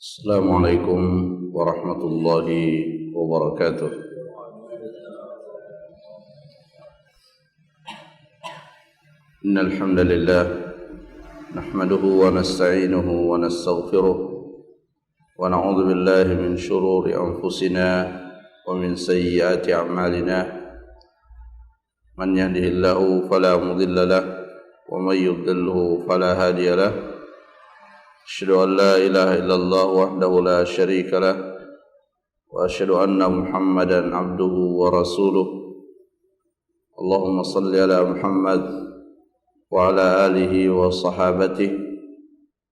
Assalamualaikum warahmatullahi wabarakatuh. Innal hamdalillah nahmaduhu wa nasta'inuhu wa nastaghfiruh wa na'udzu billahi min shururi anfusina wa min sayyiati a'malina. Man yahdihillahu fala mudilla lahu wa man yudlilhu fala hadiya lahu. Asyhadu an la ilaha illallah wahdahu la syarika lah wa asyhadu anna Muhammadan abduhu wa rasuluh. Allahumma salli ala Muhammad wa ala alihi wa sahabatihi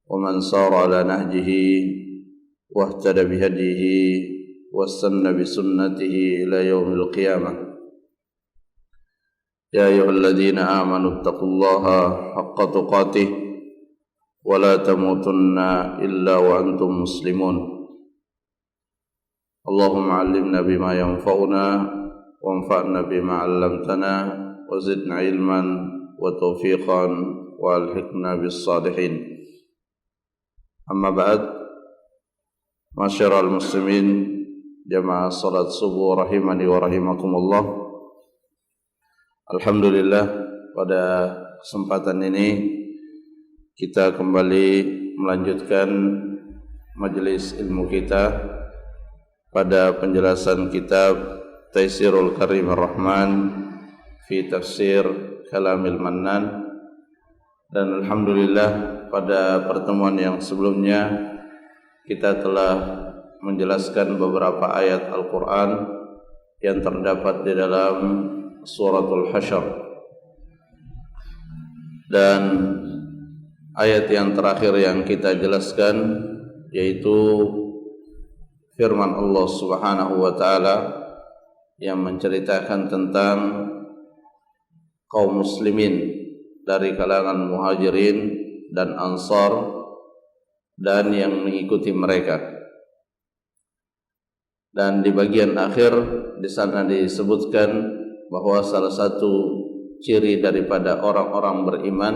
wa man sara ala nahjihi wa ihtada bihadihi wa istanna bi sunnatihi ila yaumil qiyamah. Ya ayyuhalladzina amanu taqullaha haqqa tuqatih ولا تموتن إلا وأنتم مسلمون. اللهم علمنا بما ينفعنا وانفعنا بما علمتنا وزدنا علما وتوفيقا والحقنا بالصالحين. أما بعد، معاشر المسلمين jamaah salat subuh rahimani wa rahimakumullah. Alhamdulillah, pada kesempatan ini kita kembali melanjutkan majelis ilmu kita pada penjelasan kitab Taisirul Karimir Rahman fi Tafsir Kalamil Mannan. Dan alhamdulillah, pada pertemuan yang sebelumnya kita telah menjelaskan beberapa ayat Al-Quran yang terdapat di dalam Suratul Hasyr. Dan ayat yang terakhir yang kita jelaskan yaitu firman Allah Subhanahu wa taala yang menceritakan tentang kaum muslimin dari kalangan Muhajirin dan Ansar dan yang mengikuti mereka. Dan di bagian akhir di sana disebutkan bahwa salah satu ciri daripada orang-orang beriman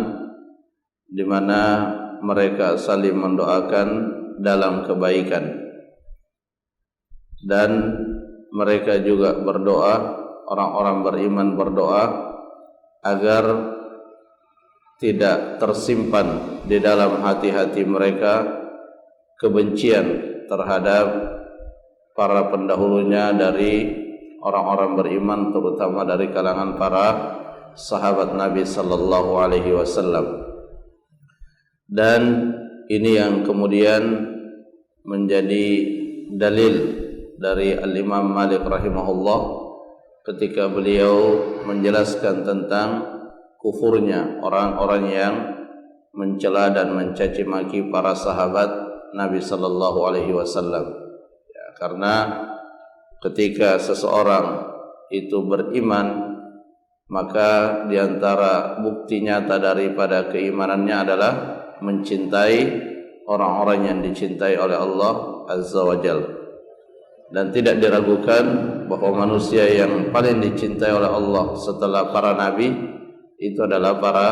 di mana mereka saling mendoakan dalam kebaikan, dan mereka juga berdoa, orang-orang beriman berdoa agar tidak tersimpan di dalam hati-hati mereka kebencian terhadap para pendahulunya dari orang-orang beriman, terutama dari kalangan para sahabat Nabi sallallahu alaihi wasallam. Dan ini yang kemudian menjadi dalil dari Al-Imam Malik rahimahullah ketika beliau menjelaskan tentang kufurnya orang-orang yang mencela dan mencaci maki para sahabat Nabi sallallahu alaihi wasallam. Ya, karena ketika seseorang itu beriman, maka diantara bukti nyata daripada keimanannya adalah mencintai orang-orang yang dicintai oleh Allah Azza wa Jalla. Dan tidak diragukan bahwa manusia yang paling dicintai oleh Allah setelah para nabi itu adalah para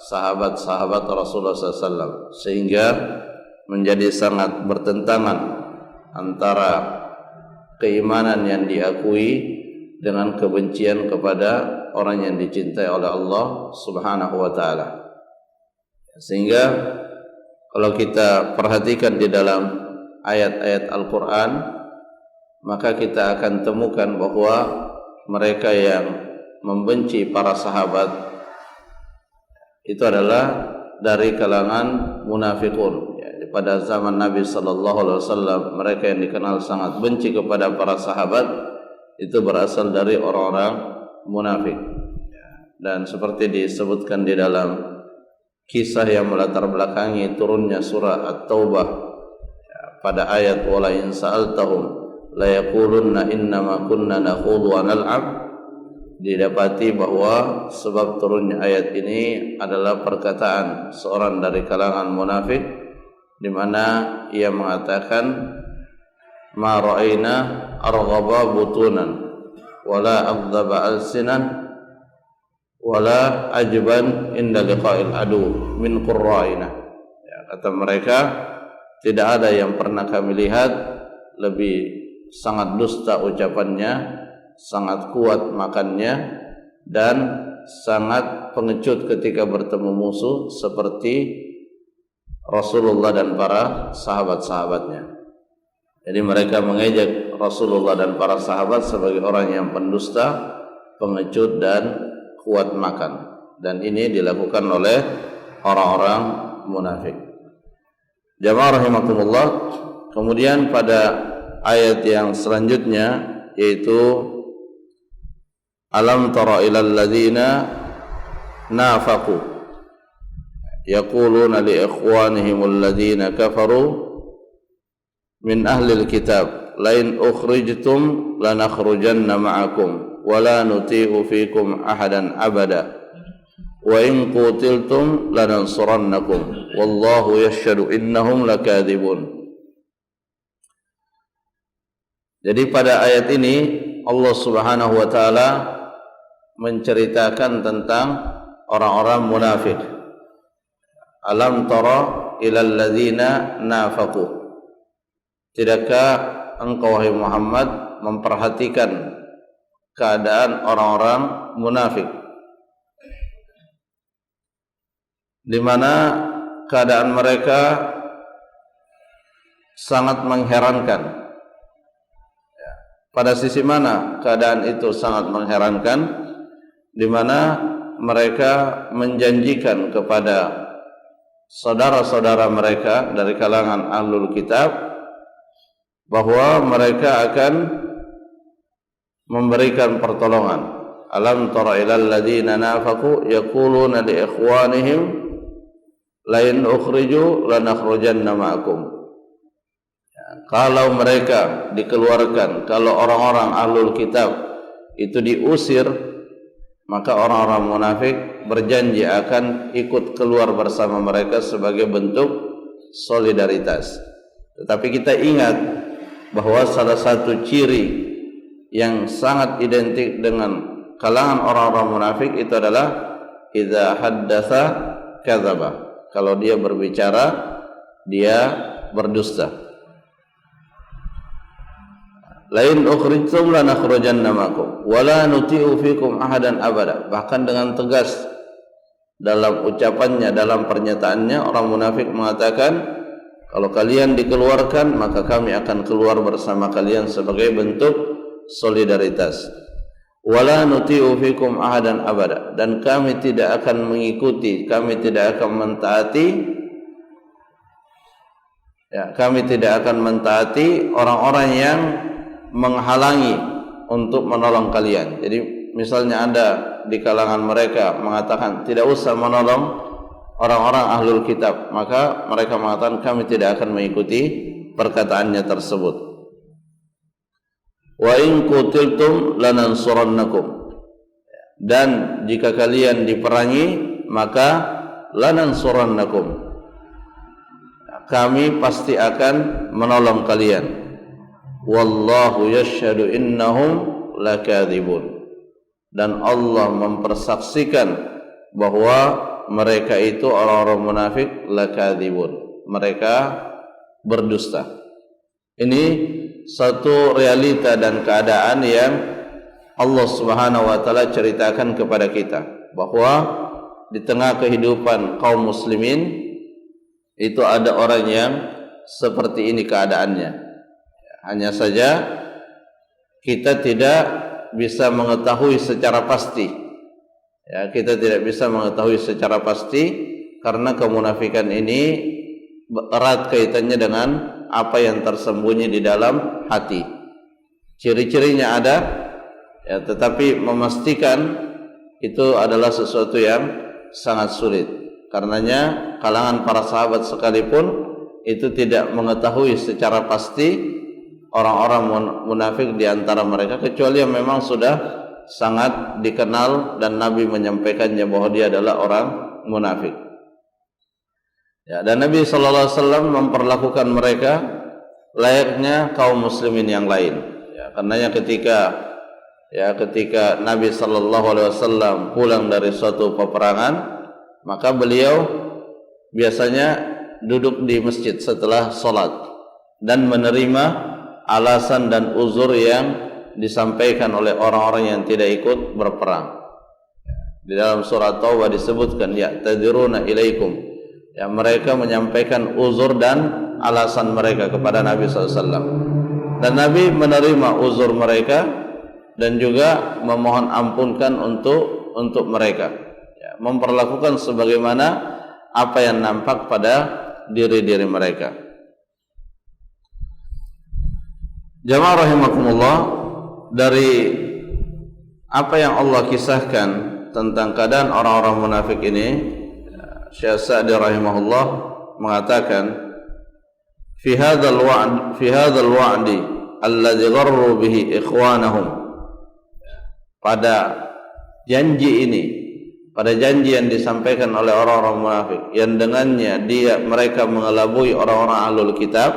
sahabat-sahabat Rasulullah SAW. Sehingga menjadi sangat bertentangan antara keimanan yang diakui dengan kebencian kepada orang yang dicintai oleh Allah Subhanahu wa taala. Sehingga kalau kita perhatikan di dalam ayat-ayat Al-Quran, maka kita akan temukan bahwa mereka yang membenci para sahabat itu adalah dari kalangan munafikun. Ya, pada zaman Nabi SAW, mereka yang dikenal sangat benci kepada para sahabat itu berasal dari orang-orang munafik. Dan seperti disebutkan di dalam kisah yang melatar belakangi turunnya surah At-Taubah, ya, pada ayat wala in sa'altahum la yaqulunna innama kunna nakhudhu wa nal'ab, didapati bahwa sebab turunnya ayat ini adalah perkataan seorang dari kalangan munafik, di mana ia mengatakan ma ra'ayna arghaba butunan wala aghdaba alsinan wala ajban inda liqa'il adu min qurra'ina. Ya, kata mereka, tidak ada yang pernah kami lihat lebih sangat dusta ucapannya, sangat kuat makannya, dan sangat pengecut ketika bertemu musuh seperti Rasulullah dan para sahabat-sahabatnya. Jadi mereka mengejek Rasulullah dan para sahabat sebagai orang yang pendusta, pengecut, dan kuat makan. Dan ini dilakukan oleh orang-orang munafik. Jamaah rahimakumullah. Kemudian pada ayat yang selanjutnya, yaitu Alam tara ilal ladzina nafaqu yaquluna li ikhwanihim alladzina kafaru min ahlil kitab lain ukhrijtum lanakhrujanna ma'akum wa la nuti'u fikum ahadan abada wa in qutiltum lanansurannakum wallahu yashhadu innahum lakadzibun. Jadi pada ayat ini Allah Subhanahu wa taala menceritakan tentang orang-orang munafik. Alam tara ilal ladzina nafaqu. Tidakkah engkau wahai Muhammad memperhatikan keadaan orang-orang munafik, di mana keadaan mereka sangat mengherankan. Pada sisi mana keadaan itu sangat mengherankan? Di mana mereka menjanjikan kepada saudara-saudara mereka dari kalangan ahlul kitab bahwa mereka akan memberikan pertolongan. Alam tara ilal ladzina nafaqu yaquluna li ikhwanihim la in ukhriju lanakhrujanna ma'akum. Kalau mereka dikeluarkan, kalau orang-orang ahlul kitab itu diusir, maka orang-orang munafik berjanji akan ikut keluar bersama mereka sebagai bentuk solidaritas. Tetapi kita ingat bahwa salah satu ciri yang sangat identik dengan kalangan orang-orang munafik itu adalah idza haddatsa kadzaba. Kalau dia berbicara, dia berdusta. Lain ukhrijtum lanakhrujanna ma'akum wa la nuti'u fikum ahadan abada. Bahkan dengan tegas dalam ucapannya, dalam pernyataannya, orang munafik mengatakan, kalau kalian dikeluarkan maka kami akan keluar bersama kalian sebagai bentuk solidaritas. Wa la nuti'u fikum ahadan abada. Dan kami tidak akan mengikuti, kami tidak akan mentaati, kami tidak akan mentaati orang-orang yang menghalangi untuk menolong kalian. Jadi misalnya ada di kalangan mereka mengatakan tidak usah menolong orang-orang ahlul kitab, maka mereka mengatakan kami tidak akan mengikuti perkataannya tersebut. Wa in qutiltum lanansurannakum. Dan jika kalian diperangi maka lanansurannakum, kami pasti akan menolong kalian. Wallahu yashhadu innahum lakadzibun. Dan Allah mempersaksikan bahwa mereka itu orang-orang munafik lakadzibun, mereka berdusta. Ini satu realita dan keadaan yang Allah Subhanahu wa taala ceritakan kepada kita, bahwa di tengah kehidupan kaum muslimin itu ada orang yang seperti ini keadaannya. Hanya saja kita tidak bisa mengetahui secara pasti. Kita tidak bisa mengetahui secara pasti karena kemunafikan ini erat kaitannya dengan apa yang tersembunyi di dalam hati. Ciri-cirinya ada, tetapi memastikan itu adalah sesuatu yang sangat sulit. Karenanya kalangan para sahabat sekalipun itu tidak mengetahui secara pasti orang-orang munafik di antara mereka, kecuali yang memang sudah sangat dikenal dan Nabi menyampaikannya bahwa dia adalah orang munafik. Dan Nabi SAW memperlakukan mereka layaknya kaum muslimin yang lain. Karenanya ketika Nabi SAW pulang dari suatu peperangan, maka beliau biasanya duduk di masjid setelah sholat dan menerima alasan dan uzur yang disampaikan oleh orang-orang yang tidak ikut berperang. Di dalam surat Taubah disebutkan ya'tadiruna ilaikum, ya, mereka menyampaikan uzur dan alasan mereka kepada Nabi SAW, dan Nabi menerima uzur mereka dan juga memohon ampunkan untuk mereka, ya, memperlakukan sebagaimana apa yang nampak pada diri-diri mereka. Jamaah rahimakumullah, dari apa yang Allah kisahkan tentang keadaan orang-orang munafik ini, Syekh Sa'di rahimahullah mengatakan, fi hadzal wa'di alladzi gharru bihi ikhwanahum, pada janji ini, pada janji yang disampaikan oleh orang-orang munafik yang dengannya mereka mengelabui orang-orang ahlul kitab,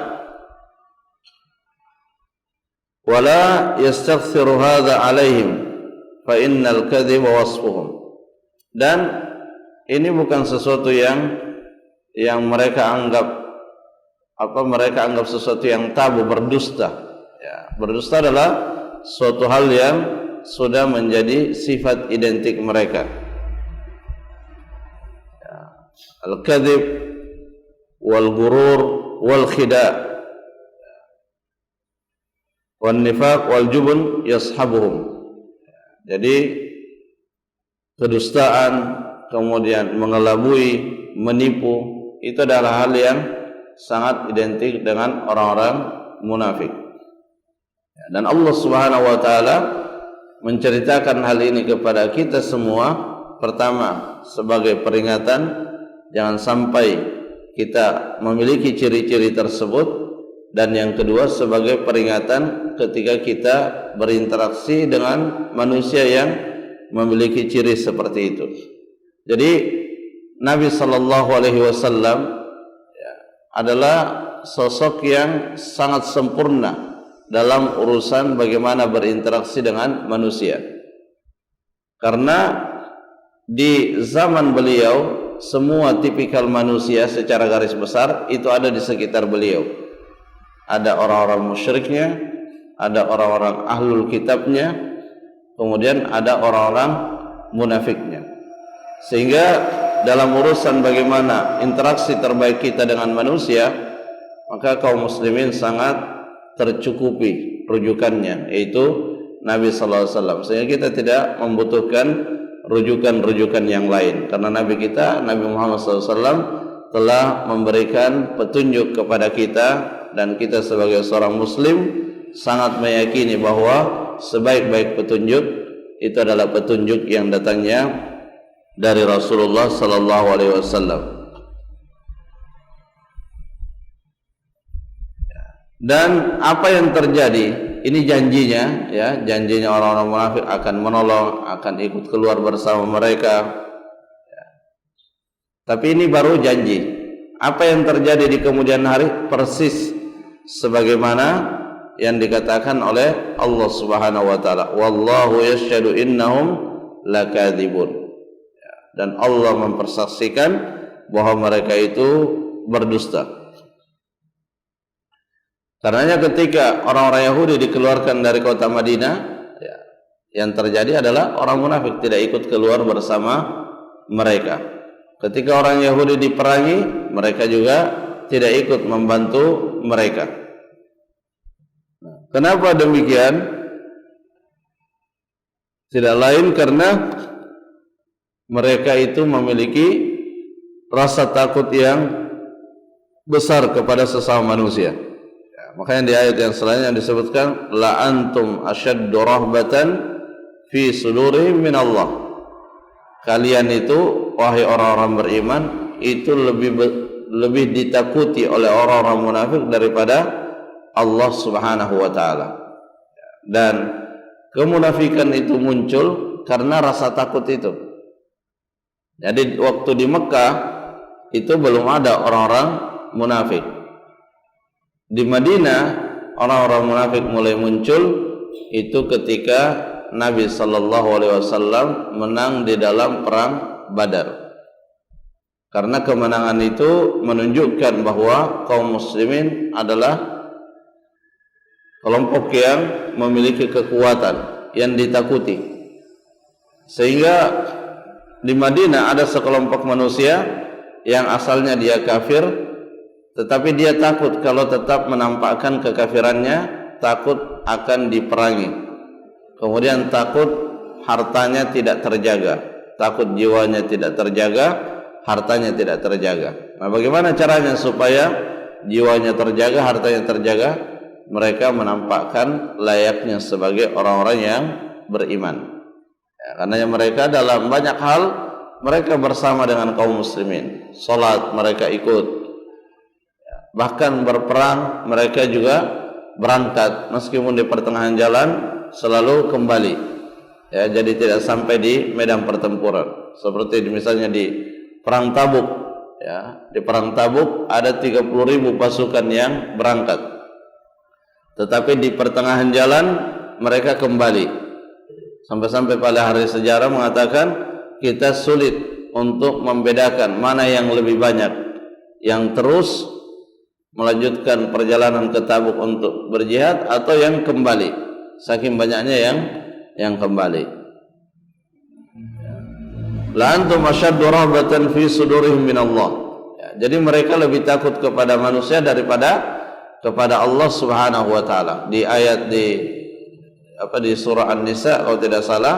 wala yastaghfiru hadza alaihim fa innal kadhiba wasfuhum, dan ini bukan sesuatu yang mereka anggap sesuatu yang tabu, berdusta, ya, berdusta adalah suatu hal yang sudah menjadi sifat identik mereka, ya, al-kadhib wal ghurur wal khida' wan nifaq wal jubun yashabuhum. Jadi kedustaan, kemudian mengelabui, menipu, itu adalah hal yang sangat identik dengan orang-orang munafik. Dan Allah Subhanahu wa taala menceritakan hal ini kepada kita semua, pertama sebagai peringatan jangan sampai kita memiliki ciri-ciri tersebut, dan yang kedua sebagai peringatan ketika kita berinteraksi dengan manusia yang memiliki ciri seperti itu. Jadi Nabi sallallahu alaihi wasallam adalah sosok yang sangat sempurna dalam urusan bagaimana berinteraksi dengan manusia. Karena di zaman beliau semua tipikal manusia secara garis besar itu ada di sekitar beliau. Ada orang-orang musyriknya, ada orang-orang ahlul kitabnya, kemudian ada orang-orang munafiknya. Sehingga dalam urusan bagaimana interaksi terbaik kita dengan manusia, maka kaum muslimin sangat tercukupi rujukannya, yaitu Nabi sallallahu alaihi wasallam. Sehingga kita tidak membutuhkan rujukan-rujukan yang lain, karena Nabi kita, Nabi Muhammad sallallahu alaihi wasallam, telah memberikan petunjuk kepada kita, dan kita sebagai seorang muslim sangat meyakini bahwa sebaik-baik petunjuk itu adalah petunjuk yang datangnya dari Rasulullah sallallahu alaihi wasallam. Dan apa yang terjadi, ini janjinya, ya, janjinya orang-orang munafik akan menolong, akan ikut keluar bersama mereka. Tapi ini baru janji. Apa yang terjadi di kemudian hari persis sebagaimana yang dikatakan oleh Allah Subhanahu wa taala, wallahu yashhadu innahum lakadzibun. Dan Allah mempersaksikan bahwa mereka itu berdusta. Karenanya ketika orang-orang Yahudi dikeluarkan dari kota Madinah, ya, yang terjadi adalah orang munafik tidak ikut keluar bersama mereka. Ketika orang Yahudi diperangi, mereka juga tidak ikut membantu mereka. Kenapa demikian? Tidak lain karena mereka itu memiliki rasa takut yang besar kepada sesama manusia. Ya, makanya di ayat yang selanjutnya disebutkan la antum asyaddu rahbatan fi sudurihim min Allah. Kalian itu wahai orang-orang beriman itu lebih ditakuti oleh orang-orang munafik daripada Allah Subhanahu wa taala. Dan kemunafikan itu muncul karena rasa takut itu. Jadi waktu di Mekah itu belum ada orang-orang munafik. Di Madinah orang-orang munafik mulai muncul itu ketika Nabi sallallahu alaihi wasallam menang di dalam perang Badar. Karena kemenangan itu menunjukkan bahwa kaum muslimin adalah kelompok yang memiliki kekuatan yang ditakuti. Sehingga di Madinah ada sekelompok manusia yang asalnya dia kafir, tetapi dia takut kalau tetap menampakkan kekafirannya, takut akan diperangi. Kemudian takut hartanya tidak terjaga, takut jiwanya tidak terjaga, hartanya tidak terjaga. Nah, bagaimana caranya supaya jiwanya terjaga, hartanya terjaga? Mereka menampakkan layaknya sebagai orang-orang yang beriman. Ya, karena mereka dalam banyak hal mereka bersama dengan kaum muslimin. Salat mereka ikut, ya, bahkan berperang mereka juga berangkat, meskipun di pertengahan jalan selalu kembali. Ya, jadi tidak sampai di medan pertempuran. Seperti misalnya di perang Tabuk, ya, di perang Tabuk ada 30.000 pasukan yang berangkat, tetapi di pertengahan jalan mereka kembali. Sampai-sampai pada hari sejarah mengatakan kita sulit untuk membedakan mana yang lebih banyak, yang terus melanjutkan perjalanan ke Tabuk untuk berjihad atau yang kembali. Saking banyaknya yang kembali. La antum ashaddu rahbatan fi sudurihim minallah. Ya, jadi mereka lebih takut kepada manusia daripada kepada Allah Subhanahu wa taala. Di ayat di surah An-Nisa kalau tidak salah,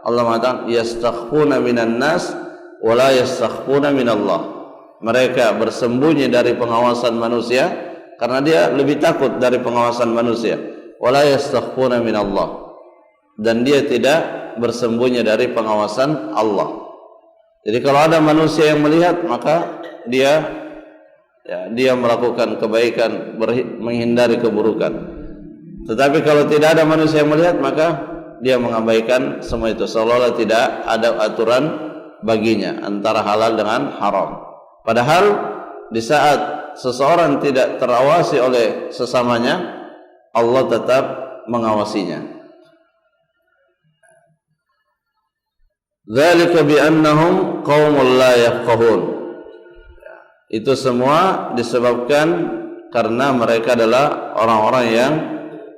Allah mengatakan yastakhfuna minan nas wa la yastakhfuna minallah. Mereka bersembunyi dari pengawasan manusia karena dia lebih takut dari pengawasan manusia. Wa la yastakhfuna minallah. Dan dia tidak bersembunyi dari pengawasan Allah. Jadi kalau ada manusia yang melihat, maka dia melakukan kebaikan, menghindari keburukan. Tetapi kalau tidak ada manusia yang melihat, maka dia mengabaikan semua itu, seolah-olah tidak ada aturan baginya antara halal dengan haram. Padahal di saat seseorang tidak terawasi oleh sesamanya, Allah tetap mengawasinya. Dzalika bi annahum qaumul la yafqahun. Itu semua disebabkan karena mereka adalah orang-orang yang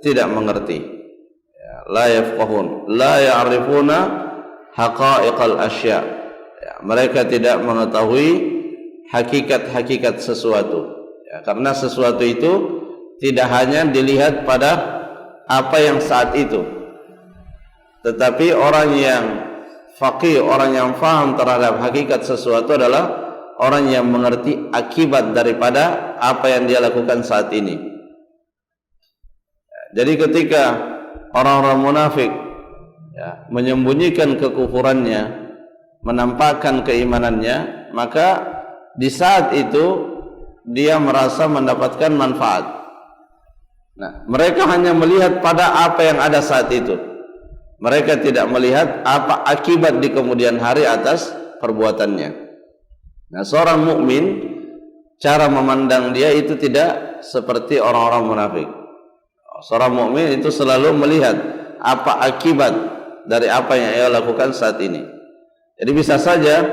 tidak mengerti. La yafqahun, la ya'rifuna haqa'iqal asya. Ya, mereka tidak mengetahui hakikat-hakikat sesuatu. Ya, karena sesuatu itu tidak hanya dilihat pada apa yang saat itu, tetapi orang yang faqih, orang yang faham terhadap hakikat sesuatu adalah orang yang mengerti akibat daripada apa yang dia lakukan saat ini. Jadi ketika orang-orang munafik, ya, menyembunyikan kekufurannya, menampakkan keimanannya, maka di saat itu dia merasa mendapatkan manfaat. Nah, mereka hanya melihat pada apa yang ada saat itu. Mereka tidak melihat apa akibat di kemudian hari atas perbuatannya. Nah, seorang mukmin cara memandang dia itu tidak seperti orang-orang munafik. Seorang mukmin itu selalu melihat apa akibat dari apa yang ia lakukan saat ini. Jadi bisa saja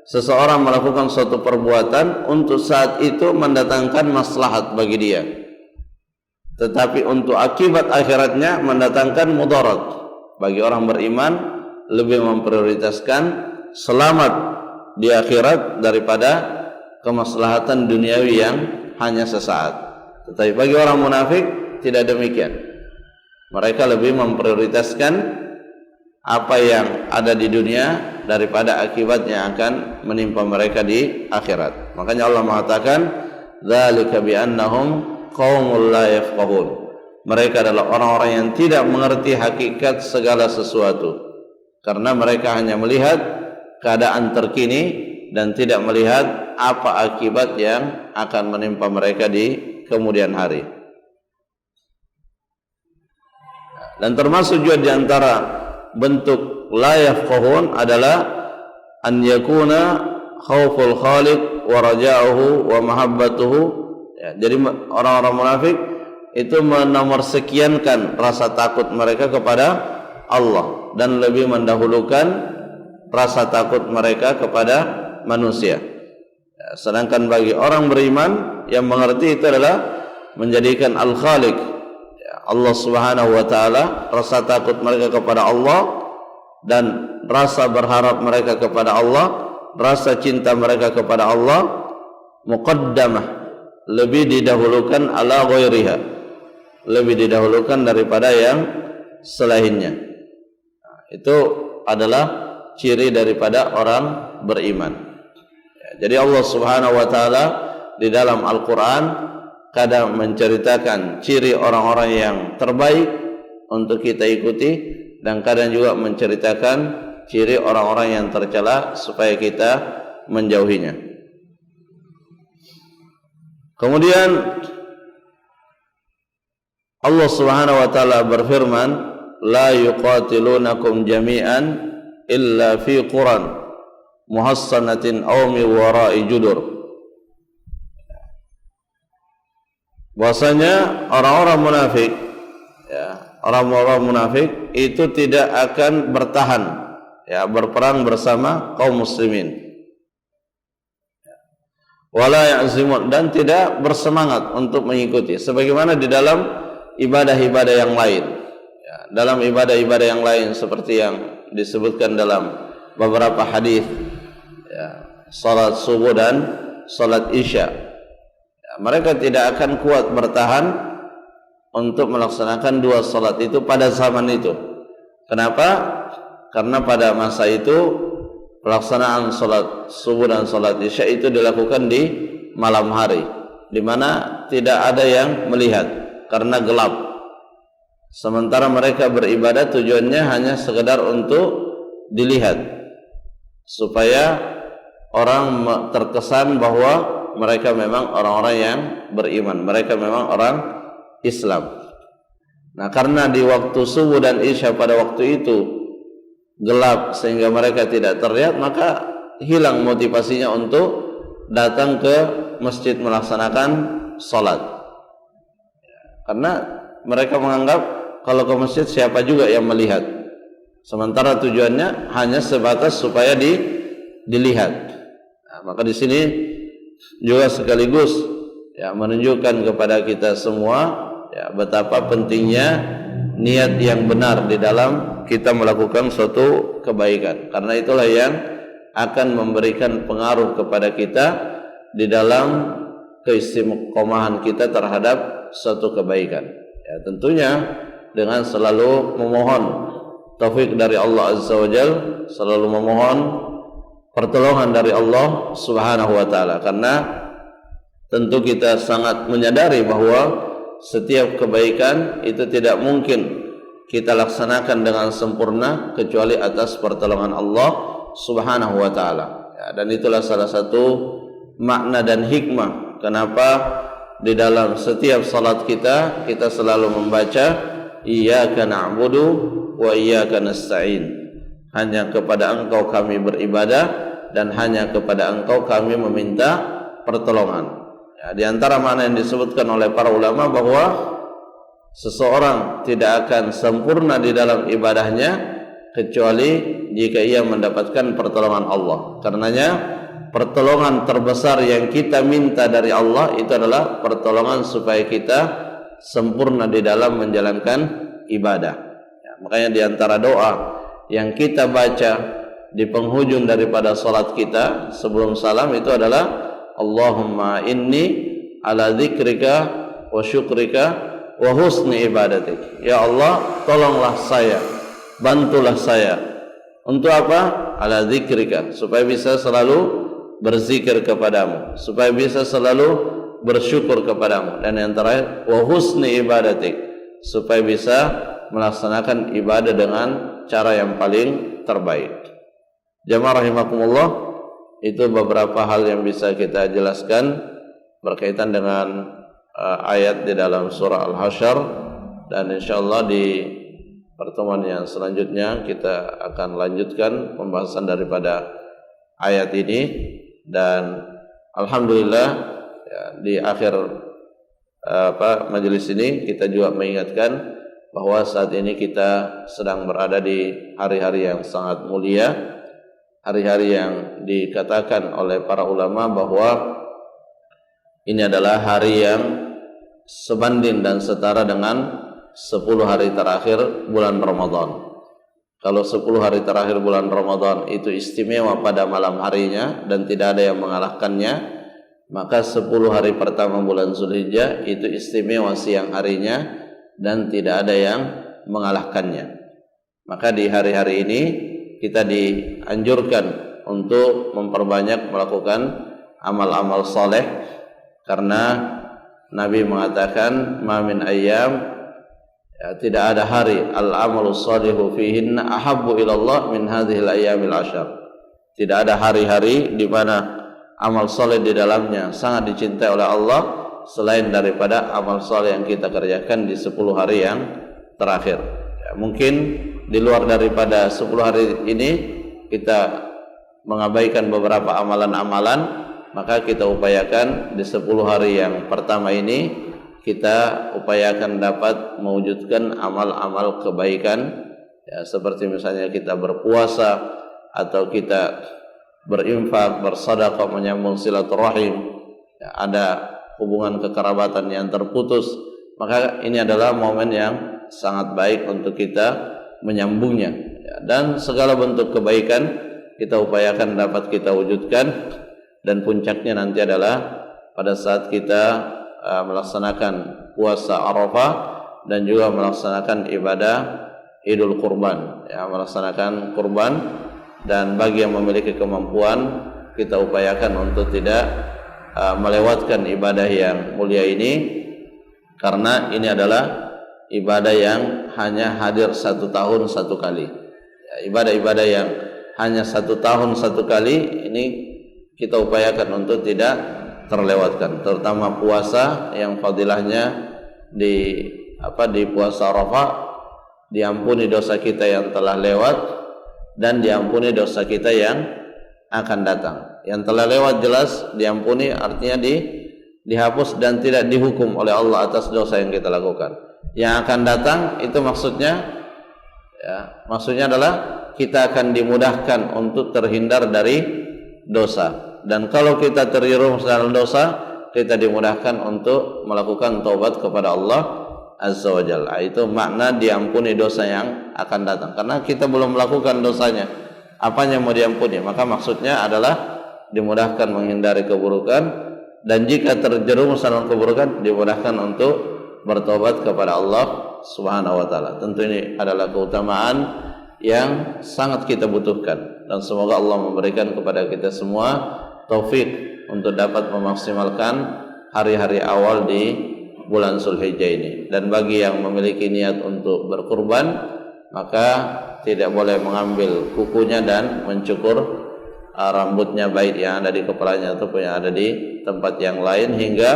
seseorang melakukan suatu perbuatan untuk saat itu mendatangkan maslahat bagi dia, tetapi untuk akibat akhiratnya mendatangkan mudarat. Bagi orang beriman lebih memprioritaskan selamat di akhirat daripada kemaslahatan duniawi yang hanya sesaat. Tetapi bagi orang munafik tidak demikian. Mereka lebih memprioritaskan apa yang ada di dunia daripada akibat yang akan menimpa mereka di akhirat. Makanya Allah mengatakan dzalika bi annahum qaumul la yafqahun. Mereka adalah orang-orang yang tidak mengerti hakikat segala sesuatu, karena mereka hanya melihat keadaan terkini dan tidak melihat apa akibat yang akan menimpa mereka di kemudian hari. Dan termasuk juga di antara bentuk la yafqahun adalah an yakuna khauful khaliq wa raja'uhu wa mahabbatuhu. Ya, jadi orang-orang munafik itu menomorsekiankan rasa takut mereka kepada Allah dan lebih mendahulukan rasa takut mereka kepada manusia. Sedangkan bagi orang beriman yang mengerti itu adalah menjadikan Al-Khaliq, Allah Subhanahu wa taala, rasa takut mereka kepada Allah dan rasa berharap mereka kepada Allah, rasa cinta mereka kepada Allah muqaddamah, lebih didahulukan ala ghairiha, lebih didahulukan daripada yang selainnya. Itu adalah ciri daripada orang beriman. Jadi Allah Subhanahu wa taala di dalam Al-Qur'an kadang menceritakan ciri orang-orang yang terbaik untuk kita ikuti, dan kadang juga menceritakan ciri orang-orang yang tercela supaya kita menjauhinya. Kemudian Allah Subhanahu wa taala berfirman, la yuqatilunakum jami'an illa fi quran muhassanatin aw min wara'i judur. Bahwasanya orang-orang munafik, orang-orang munafik itu tidak akan bertahan, berperang bersama kaum muslimin. Wala ya'zimun, dan tidak bersemangat untuk mengikuti, sebagaimana di dalam ibadah-ibadah yang lain. Dalam ibadah-ibadah yang lain seperti yang disebutkan dalam beberapa hadis, salat subuh dan salat isya, mereka tidak akan kuat bertahan untuk melaksanakan dua salat itu pada zaman itu. Kenapa? Karena pada masa itu pelaksanaan salat subuh dan salat isya itu dilakukan di malam hari, di mana tidak ada yang melihat karena gelap. Sementara mereka beribadah tujuannya hanya sekedar untuk dilihat, supaya orang terkesan bahwa mereka memang orang-orang yang beriman, mereka memang orang Islam. Nah, karena di waktu subuh dan isya pada waktu itu gelap sehingga mereka tidak terlihat, maka hilang motivasinya untuk datang ke masjid melaksanakan salat. Karena mereka menganggap kalau ke masjid siapa juga yang melihat, sementara tujuannya hanya sebatas supaya dilihat. Nah, maka di sini juga sekaligus menunjukkan kepada kita semua betapa pentingnya niat yang benar di dalam kita melakukan suatu kebaikan, karena itulah yang akan memberikan pengaruh kepada kita di dalam keistiqomahan kita terhadap suatu kebaikan. Tentunya dengan selalu memohon taufik dari Allah Azza wa Jalla, selalu memohon pertolongan dari Allah Subhanahu wa taala, karena tentu kita sangat menyadari bahwa setiap kebaikan itu tidak mungkin kita laksanakan dengan sempurna kecuali atas pertolongan Allah Subhanahu wa taala. Dan itulah salah satu makna dan hikmah kenapa di dalam setiap salat kita selalu membaca iyyaka na'budu wa iyyaka nasta'in. Hanya kepada Engkau kami beribadah dan hanya kepada Engkau kami meminta pertolongan. Di antara makna yang disebutkan oleh para ulama bahwa seseorang tidak akan sempurna di dalam ibadahnya kecuali jika ia mendapatkan pertolongan Allah. Karenanya pertolongan terbesar yang kita minta dari Allah itu adalah pertolongan supaya kita sempurna di dalam menjalankan ibadah. Makanya di antara doa yang kita baca di penghujung daripada salat kita sebelum salam itu adalah Allahumma inni ala dzikrika wa syukrika wa husni ibadatik. Ya Allah, tolonglah saya, bantulah saya. Untuk apa? Ala dzikrika, supaya bisa selalu berzikir kepadamu, supaya bisa selalu bersyukur kepadamu, dan yang terakhir wa husni ibadatik, supaya bisa melaksanakan ibadah dengan cara yang paling terbaik. Jamaah rahimakumullah, itu beberapa hal yang bisa kita jelaskan berkaitan dengan ayat di dalam surah Al-Hasyr, dan insyaallah di pertemuan yang selanjutnya kita akan lanjutkan pembahasan daripada ayat ini. Dan alhamdulillah di akhir majelis ini kita juga mengingatkan bahwa saat ini kita sedang berada di hari-hari yang sangat mulia, hari-hari yang dikatakan oleh para ulama bahwa ini adalah hari yang sebanding dan setara dengan 10 hari terakhir bulan Ramadan. Kalau 10 hari terakhir bulan Ramadan itu istimewa pada malam harinya dan tidak ada yang mengalahkannya, maka 10 hari pertama bulan Zulhijjah itu istimewa siang harinya dan tidak ada yang mengalahkannya. Maka di hari-hari ini kita dianjurkan untuk memperbanyak melakukan amal-amal soleh, karena Nabi mengatakan ma min ayyam, tidak ada hari al-amalu shalihu fihinna ahabbu ilallah min hadhil ayyamil ashar. Tidak ada hari-hari di mana amal saleh di dalamnya sangat dicintai oleh Allah selain daripada amal saleh yang kita kerjakan di 10 hari yang terakhir. Mungkin di luar daripada 10 hari ini kita mengabaikan beberapa amalan-amalan, maka kita upayakan di 10 hari yang pertama ini kita upayakan dapat mewujudkan amal-amal kebaikan, ya, seperti misalnya kita berpuasa atau kita berinfak, bersedekah, menyambung silaturahim, ya, ada hubungan kekerabatan yang terputus, maka ini adalah momen yang sangat baik untuk kita menyambungnya, ya, dan segala bentuk kebaikan kita upayakan dapat kita wujudkan, dan puncaknya nanti adalah pada saat kita melaksanakan puasa Arafah dan juga melaksanakan ibadah Idul Kurban, ya, melaksanakan kurban. Dan bagi yang memiliki kemampuan, kita upayakan untuk tidak melewatkan ibadah yang mulia ini, karena ini adalah ibadah yang hanya hadir 1 tahun 1 kali, ya, ibadah-ibadah yang hanya 1 tahun 1 kali ini kita upayakan untuk tidak terlewatkan, terutama puasa yang fadilahnya di puasa Arafah diampuni dosa kita yang telah lewat dan diampuni dosa kita yang akan datang. Yang telah lewat jelas diampuni, artinya dihapus dan tidak dihukum oleh Allah atas dosa yang kita lakukan. Yang akan datang itu maksudnya, ya, maksudnya adalah kita akan dimudahkan untuk terhindar dari dosa. Dan kalau kita terjerumus dalam dosa, kita dimudahkan untuk melakukan taubat kepada Allah Azza wa Jalla. Itu makna diampuni dosa yang akan datang, karena kita belum melakukan dosanya. Apanya mau diampuni? Maka maksudnya adalah dimudahkan menghindari keburukan, dan jika terjerumus dalam keburukan dimudahkan untuk bertobat kepada Allah Subhanahu wa taala. Tentu ini adalah keutamaan yang sangat kita butuhkan, dan semoga Allah memberikan kepada kita semua taufik untuk dapat memaksimalkan hari-hari awal di bulan Zulhijjah ini. Dan bagi yang memiliki niat untuk berkurban, maka tidak boleh mengambil kukunya dan mencukur rambutnya, baik yang ada di kepalanya ataupun yang ada di tempat yang lain, hingga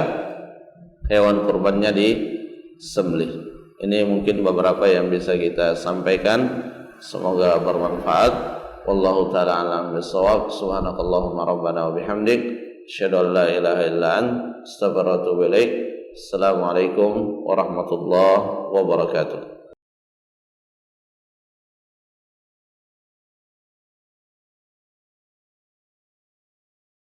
hewan kurbannya disembelih. Ini mungkin beberapa yang bisa kita sampaikan, semoga bermanfaat. Wallahu ta'ala a'lam bissawab. Subhanakallahumma rabbana wa bihamdik, asyhadu an la ilaha illa anta, astaghfiruka wa atubu ilaik. Assalamualaikum warahmatullahi wabarakatuh.